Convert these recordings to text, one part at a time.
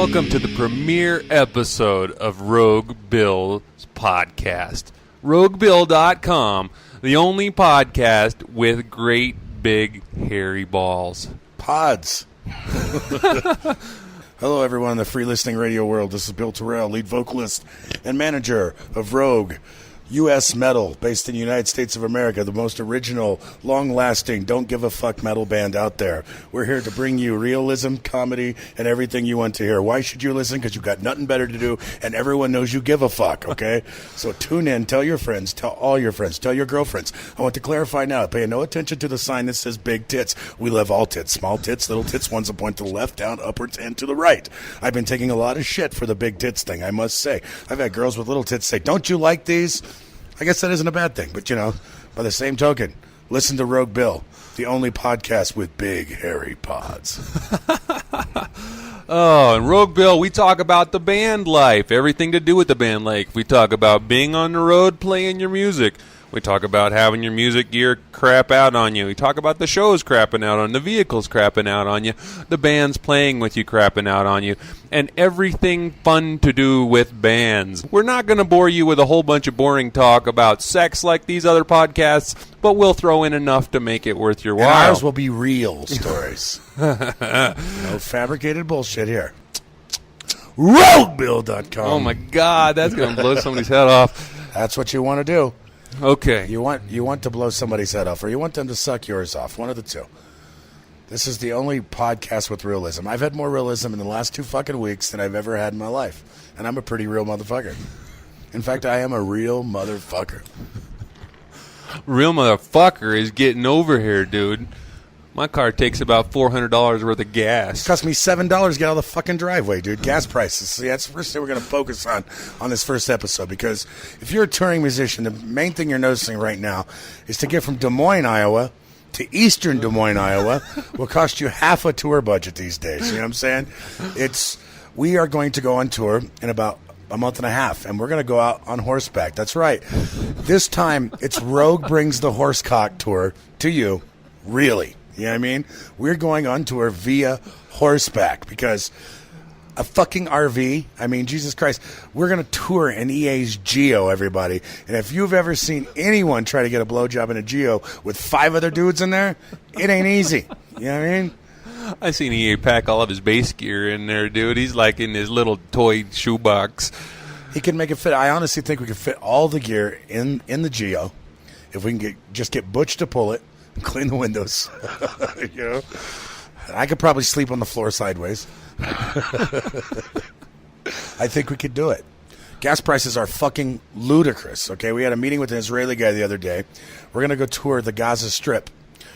welcome to the premiere episode of Rogue Bill's podcast. RogueBill.com, the only podcast with great big hairy balls. Pods. Hello, everyone in the free listening radio world. This is Bill Terrell, lead vocalist and manager of Rogue, U.S. metal, based in the United States of America, the most original, long-lasting, don't-give-a-fuck metal band out there. We're here to bring you realism, comedy, and everything you want to hear. Why should you listen? Because you've got nothing better to do, and everyone knows you give a fuck, okay? So tune in, tell your friends, tell all your friends, tell your girlfriends. I want to clarify now, pay no attention to the sign that says big tits. We love all tits, small tits, little tits, ones that point to the left, down, upwards, and to the right. I've been taking a lot of shit for the big tits thing, I must say. I've had girls with little tits say, don't you like these? I guess that isn't a bad thing, but, you know, by the same token, listen to Rogue Bill, the only podcast with big, hairy pods. Oh, and Rogue Bill, we talk about the band life, everything to do with the band life. We talk about being on the road, playing your music. We talk about having your music gear crap out on you. We talk about the shows crapping out on you, the vehicles crapping out on you, the bands playing with you crapping out on you, and everything fun to do with bands. We're not going to bore you with a whole bunch of boring talk about sex like these other podcasts, but we'll throw in enough to make it worth your while. And ours will be real stories. No fabricated bullshit here. RogueBill.com. Oh, my God, that's going to blow somebody's head off. That's what you want to do. Okay. You want to blow somebody's head off, or you want them to suck yours off. One of the two. This is the only podcast with realism. I've had more realism in the last 2 fucking weeks than I've ever had in my life. And I'm a pretty real motherfucker. In fact, I am a real motherfucker. Real motherfucker is getting over here, dude. My car takes about $400 worth of gas. It cost me $7 to get out of the fucking driveway, dude. Gas prices. See, that's the first thing we're going to focus on this first episode. Because if you're a touring musician, the main thing you're noticing right now is to get from Des Moines, Iowa, to eastern Des Moines, Iowa, will cost you half a tour budget these days. You know what I'm saying? We are going to go on tour in about a month and a half, and we're going to go out on horseback. That's right. This time, it's Rogue Brings the Horsecock Tour to you, really. You know what I mean? We're going on tour via horseback because a fucking RV, I mean, Jesus Christ, we're going to tour in EA's Geo, everybody. And if you've ever seen anyone try to get a blowjob in a Geo with 5 other dudes in there, it ain't easy. You know what I mean? I seen EA pack all of his bass gear in there, dude. He's like in his little toy shoebox. He can make it fit. I honestly think we could fit all the gear in the Geo if we can just get Butch to pull it. Clean the windows. You know, I could probably sleep on the floor sideways. I think we could do it. Gas prices are fucking ludicrous. Okay, we had a meeting with an Israeli guy the other day. We're gonna go tour the Gaza Strip.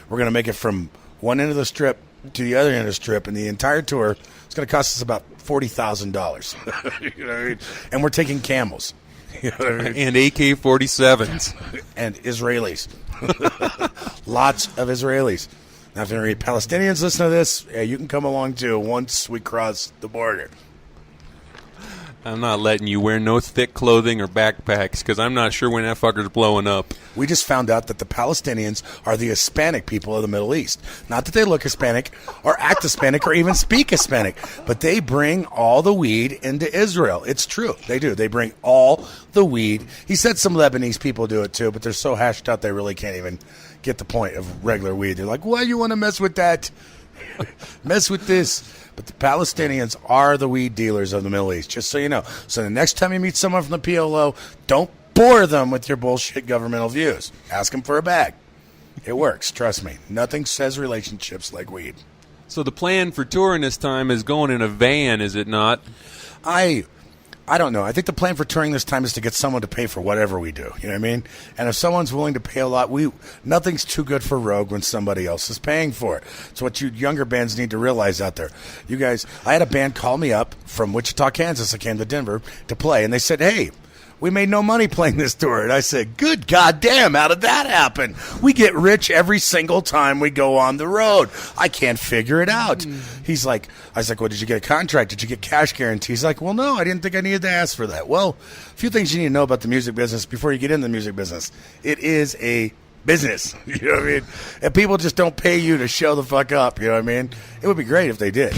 We're gonna make it from one end of the strip to the other end of the strip, and the entire tour is gonna cost us about $40,000. You know what I mean? And we're taking camels. You know what I mean? And AK-47s. And Israelis. Lots of Israelis. Now, if any Palestinians listen to this, yeah, you can come along too once we cross the border. I'm not letting you wear no thick clothing or backpacks because I'm not sure when that fucker's blowing up. We just found out that the Palestinians are the Hispanic people of the Middle East. Not that they look Hispanic or act Hispanic or even speak Hispanic, but they bring all the weed into Israel. It's true. They do. They bring all the weed. He said some Lebanese people do it too, but they're so hashed out they really can't even get the point of regular weed. They're like, why do you want to mess with that? Mess with this. But the Palestinians are the weed dealers of the Middle East, just so you know. So the next time you meet someone from the PLO, don't bore them with your bullshit governmental views. Ask them for a bag. It works, trust me. Nothing says relationships like weed. So the plan for touring this time is going in a van, is it not? I don't know. I think the plan for touring this time is to get someone to pay for whatever we do. You know what I mean? And if someone's willing to pay a lot, nothing's too good for Rogue when somebody else is paying for it. So what you younger bands need to realize out there. You guys, I had a band call me up from Wichita, Kansas. I came to Denver to play, and they said, hey, we made no money playing this tour. And I said, good goddamn, how did that happen? We get rich every single time we go on the road. I can't figure it out. He's like, I was like, well, did you get a contract? Did you get cash guarantees? He's like, well, no, I didn't think I needed to ask for that. Well, a few things you need to know about the music business before you get in the music business. It is a business. You know what I mean? And people just don't pay you to show the fuck up. You know what I mean? It would be great if they did.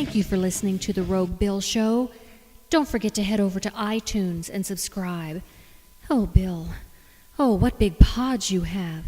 Thank you for listening to The Rogue Bill Show. Don't forget to head over to iTunes and subscribe. Oh, Bill. Oh, what big pods you have.